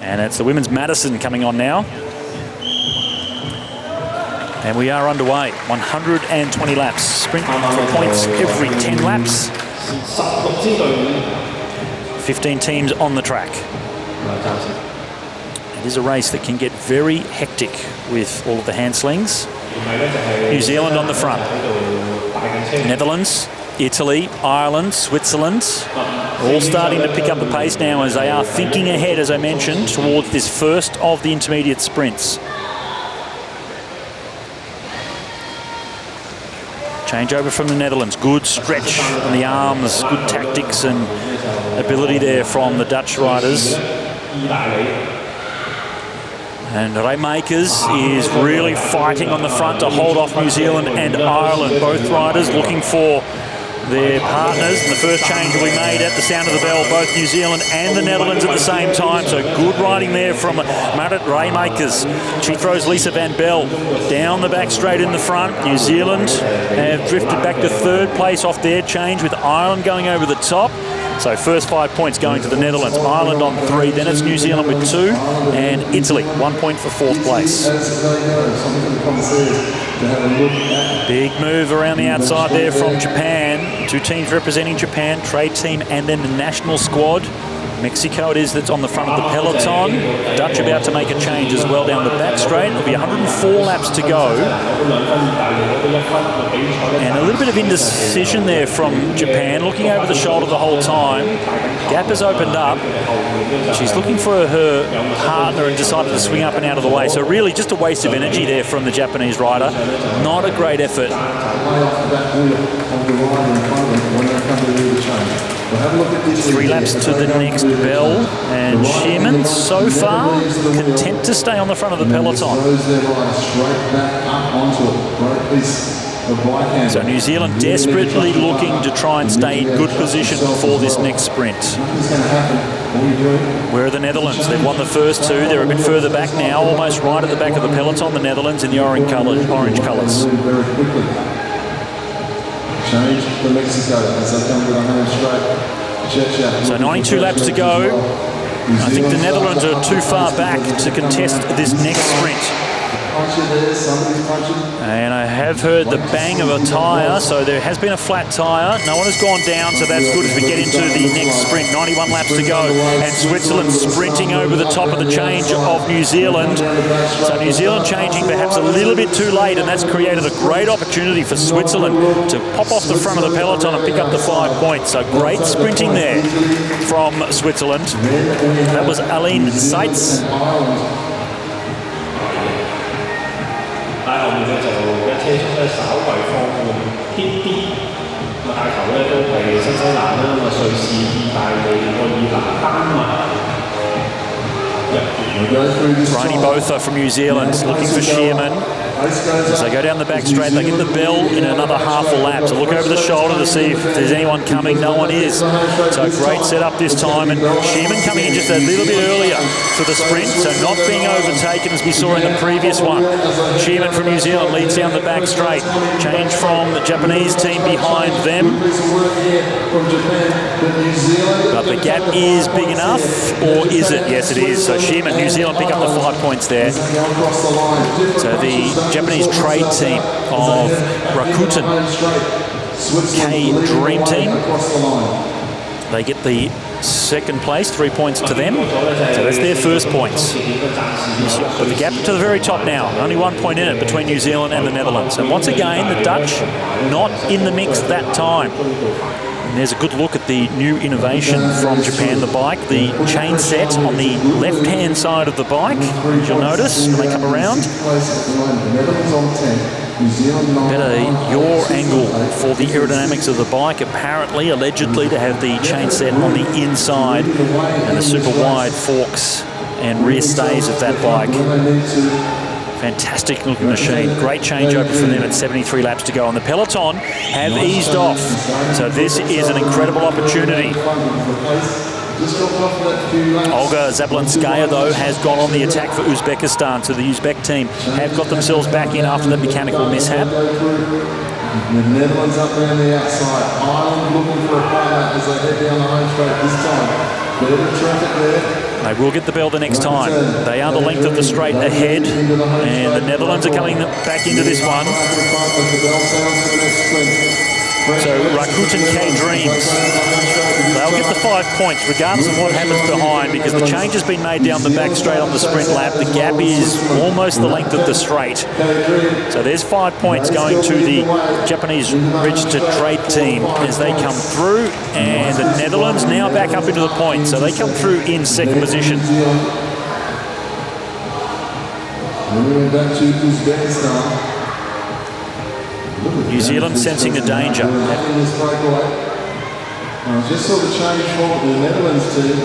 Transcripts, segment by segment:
And it's the women's Madison coming on now. And we are underway. 120 laps. Sprint for points every 10 laps. 15 teams on the track. It is a race that can get very hectic with all of the hand slings. New Zealand on the front. Netherlands, Italy, Ireland, Switzerland, all starting to pick up the pace now as they are thinking ahead, as I mentioned, towards this first of the intermediate sprints. Changeover from the Netherlands. Good stretch on the arms, good tactics and ability there from the Dutch riders. And Rijmakers is really fighting on the front to hold off New Zealand and Ireland. Both riders looking for their partners. And the first change will be made at the sound of the bell, both New Zealand and the Netherlands at the same time. So good riding there from Marit Rijmakers. She throws Lisa van Bell down the back straight in the front. New Zealand have drifted back to third place off their change, with Ireland going over the top. So first 5 points going to the Netherlands. Ireland on 3, then it's New Zealand with 2, and Italy 1 point for 4th place. Big move around the outside there from Japan. 2 teams representing Japan, trade team and then the national squad. Mexico it is that's on the front of the peloton. Dutch about to make a change as well down the back straight. It'll be 104 laps to go. And a little bit of indecision there from Japan, looking over the shoulder the whole time. Gap has opened up. She's looking for her partner and decided to swing up and out of the way. So really just a waste of energy there from the Japanese rider. Not a great effort. 3 laps to the next bell, and Shearman so far content to stay on the front of the peloton. So New Zealand desperately looking to try and stay in good position for this next sprint. Where are the Netherlands? They've won the first 2. They're a bit further back now, almost right at the back of the peloton, the Netherlands in the orange colours. Change for Mexico as they come with a home straight. So 92 laps to go. I think the Netherlands are too far back to contest this next sprint. And I have heard the bang of a tyre, so there has been a flat tyre. No one has gone down, so that's good as we get into the next sprint. 91 laps to go, and Switzerland sprinting over the top of the change of New Zealand. So New Zealand changing perhaps a little bit too late, and that's created a great opportunity for Switzerland to pop off the front of the peloton and pick up the 5 points. So great sprinting there from Switzerland. That was Aline Seitz. Bryony Botha from New Zealand looking for Shearman. As they go down the back straight, they get the bell in another half a lap. So look over the shoulder to see if there's anyone coming. No one is. So great setup this time. And Shearman coming in just a little bit earlier for the sprint, so not being overtaken as we saw in the previous one. Shearman from New Zealand leads down the back straight. Change from the Japanese team behind them. But the gap is big enough, or is it? Yes, it is. So Shearman, New Zealand pick up the 5 points there. So the Japanese trade team of Rakuten K Dream Team, they get the second place, 3 points to them. So that's their first points. But the gap to the very top now, only 1 point in it between New Zealand and the Netherlands. And once again, the Dutch not in the mix that time. And there's a good look at the new innovation from Japan, the bike, the chain set on the left-hand side of the bike, as you'll notice when they come around. Better yaw angle for the aerodynamics of the bike, apparently, allegedly, to have the chain set on the inside and the super wide forks and rear stays of that bike. Fantastic looking machine. Great changeover from them at 73 laps to go. And the peloton have eased off. So this is an incredible opportunity. Olga Zabelinskaya, though, has gone on the attack for Uzbekistan. So the Uzbek team have got themselves back in after that mechanical mishap. The Netherlands up there on the outside. Ireland looking for a partner as they head down the home straight this time. Bit of traffic there. They will get the bell the next time. They are the length of the straight ahead, and the Netherlands are coming back into this one. So Rakuten K Dreams, they'll get the 5 points regardless of what happens behind, because the change has been made down the back straight on the sprint lap. The gap is almost the length of the straight. So there's 5 points going to the Japanese registered trade team as they come through, and the Netherlands now back up into the points. So they come through in second position. Moving back to Uzbekistan. New Zealand sensing the danger. Just saw the change for the Netherlands team.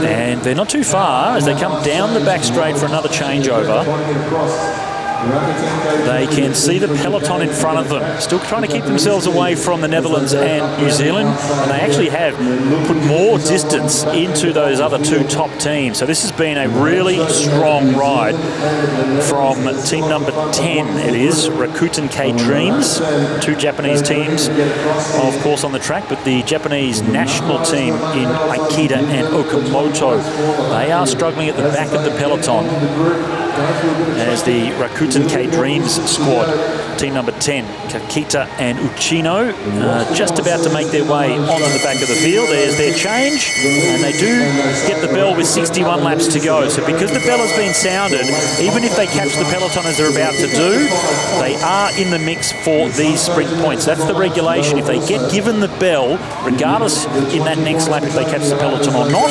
And they're not too far as they come down the back straight for another changeover. They can see the peloton in front of them, still trying to keep themselves away from the Netherlands and New Zealand, and they actually have put more distance into those other two top teams. So this has been a really strong ride from team number 10. It is Rakuten K Dreams, two Japanese teams, of course, on the track, but the Japanese national team in Aikida and Okamoto, they are struggling at the back of the peloton as the Rakuten K Dreams squad, team number 10, Kakita and Uchino, just about to make their way onto the back of the field. There's their change, and they do get the bell with 61 laps to go. So because the bell has been sounded, even if they catch the peloton as they're about to do, they are in the mix for these sprint points. That's the regulation. If they get given the bell, regardless in that next lap if they catch the peloton or not,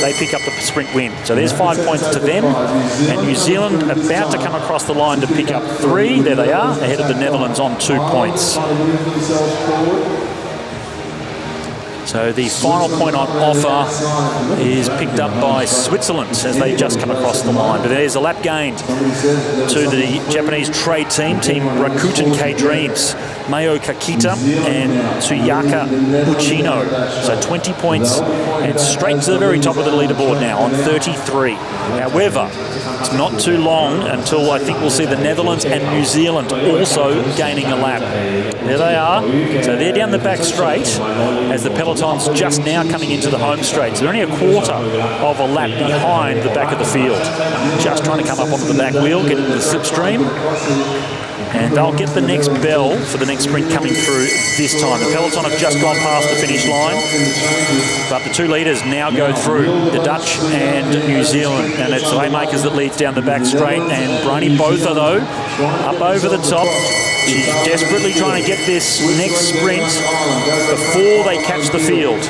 they pick up the sprint win. So there's 5 points to them, and New Zealand about to come across the line to pick up 3. There they are, ahead of the Netherlands on 2 points. So the final point on offer is picked up by Switzerland as they just come across the line. But there's a lap gained to the Japanese trade team, Team Rakuten K Dreams, Mayo Kakita and Tsuyaka Uchino. So 20 points and straight to the very top of the leaderboard now on 33. However, it's not too long until I think we'll see the Netherlands and New Zealand also gaining a lap. There they are. So they're down the back straight as the peloton's just now coming into the home straight. So they're only a quarter of a lap behind the back of the field. Just trying to come up onto the back wheel, get into the slipstream. And they'll get the next bell for the next sprint coming through this time. The peloton have just gone past the finish line, but the two leaders now go through, the Dutch and New Zealand. And it's Haymakers that leads down the back straight, and Bryony Botha, though, up over the top. She's desperately trying to get this next sprint before they catch the field.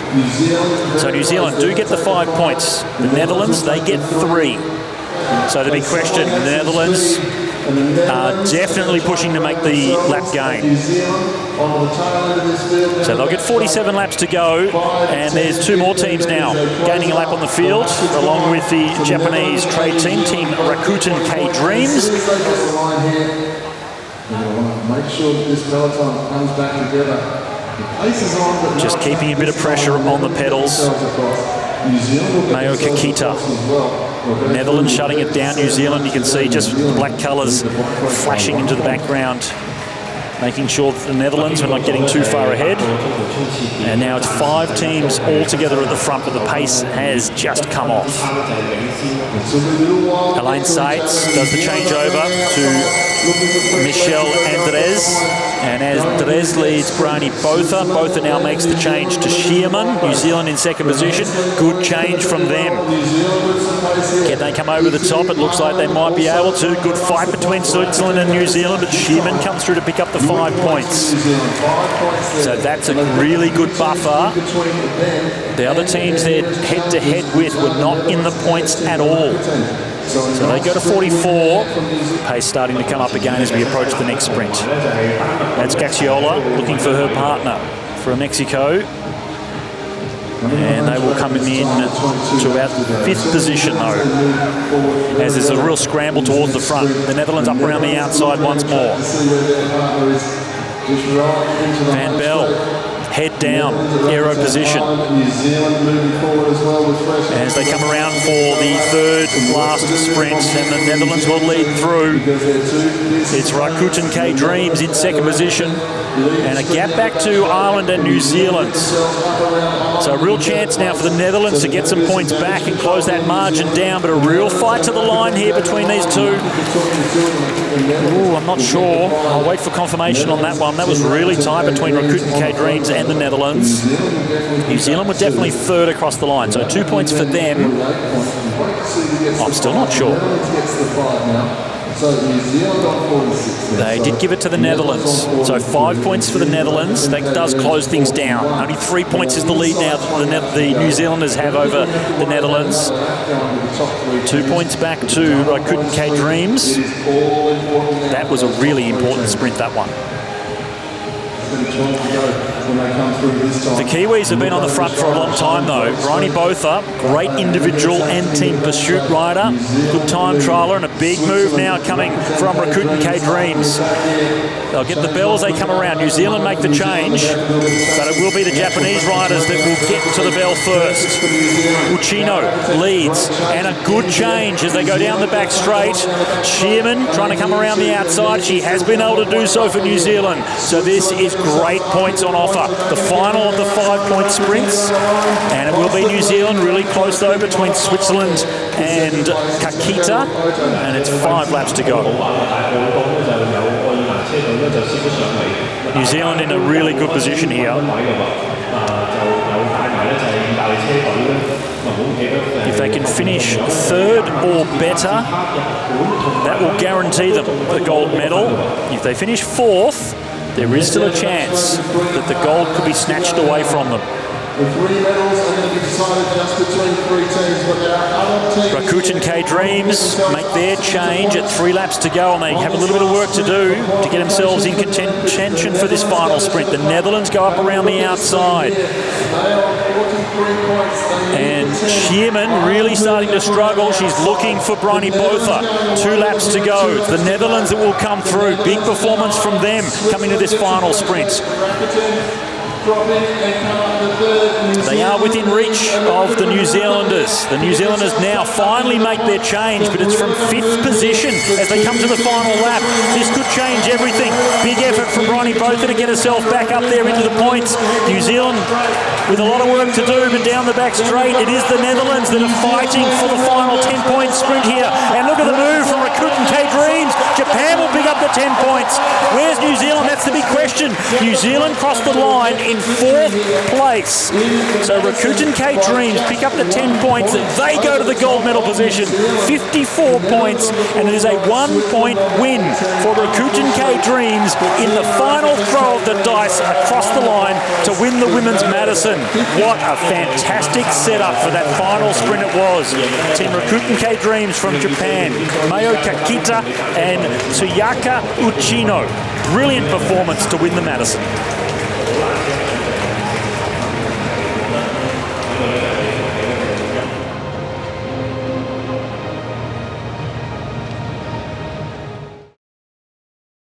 So New Zealand do get the 5 points. The Netherlands, they get 3. So the big question, the Netherlands are definitely pushing to make the lap gain. So they'll get 47 laps to go, and there's 2 more teams now gaining a lap on the field, along with the Japanese trade team, Team Rakuten K Dreams. Make sure that this peloton comes back together. Just keeping a bit of pressure on the pedals. Mayo Kakita. Netherlands shutting it down. New Zealand, you can see just the black colours flashing into the background, making sure that the Netherlands are not getting too far ahead. And now it's 5 teams all together at the front, but the pace has just come off. Alain Seitz does the changeover to Michel Andres, and as Andres leads Bryony Botha, Botha now makes the change to Shearman. New Zealand in second position. Good change from them. Can they come over the top? It looks like they might be able to. Good fight between Switzerland and New Zealand, but Shearman comes through to pick up the 5 points. So that's a really good buffer. The other teams they're head-to-head with were not in the points at all. So they go to 44. Pace starting to come up again as we approach the next sprint. That's Gaxiola looking for her partner from Mexico. And they will come in to about 5th position, though, as there's a real scramble towards the front. The Netherlands up around the outside once more. Van Bell head down, aero position. New Zealand moving forward as well with fresh. As they come around for the third last sprint, and the Netherlands will lead through. It's Rakuten K Dreams in second position, and a gap back to Ireland and New Zealand. So a real chance now for the Netherlands to get some points back and close that margin down, but a real fight to the line here between these two. Ooh, I'm not sure. I'll wait for confirmation on that one. That was really tight between Rakuten K Dreams and the Netherlands. New Zealand were definitely third across the line, so 2 points for them. I'm still not sure. They did give it to the Netherlands, so 5 points for the Netherlands. That does close things down. Only 3 points is the lead now that the New Zealanders have over the Netherlands. 2 points back to Rakuten K Dreams. That was a really important sprint, that one. The Kiwis have been on the front for a long time though. Bryony Botha, great individual and team pursuit rider, good time trialer, and a big move now coming from Rakuten K Dreams. They'll get the bells, they come around. New Zealand make the change, but it will be the Japanese riders that will get to the bell first. Uchino leads, and a good change as they go down the back straight. Shearman trying to come around the outside. She has been able to do so for New Zealand. So this is great points on offer. The final of the 5-point sprints, and it will be New Zealand really close though between Switzerland and Kakita, and it's 5 laps to go. New Zealand in a really good position here. If they can finish third or better, that will guarantee them the gold medal. If they finish fourth, there is still a chance that the gold could be snatched away from them. Rakuten K Dreams make their change at 3 laps to go, and they have a little bit of work to do to get themselves in contention for this final sprint. The Netherlands go up around the outside. And Shearman really starting to struggle. She's looking for Bryony Botha. 2 laps to go. It's the Netherlands that will come through. Big performance from them coming to this final sprint. They are within reach of the New Zealanders. The New Zealanders now finally make their change, but it's from 5th position as they come to the final lap. This could change everything. Big effort from Bryony Botha to get herself back up there into the points. New Zealand with a lot of work to do, but down the back straight, it is the Netherlands that are fighting for the final 10-point sprint here. And look at the move from Rakuten K Dreams. Japan will pick up the 10 points. Where's New Zealand? That's the big question. New Zealand crossed the line in 4th place. So Rakuten K Dreams pick up the 10 points. They go to the gold medal position. 54 points, and it is a 1-point win for Rakuten K Dreams in the final throw of the dice across the line to win the women's Madison. What a fantastic setup for that final sprint it was. Team Rakuten K Dreams from Japan, Mayo Kakita and Tsuyaka Uchino. Brilliant performance to win the Madison.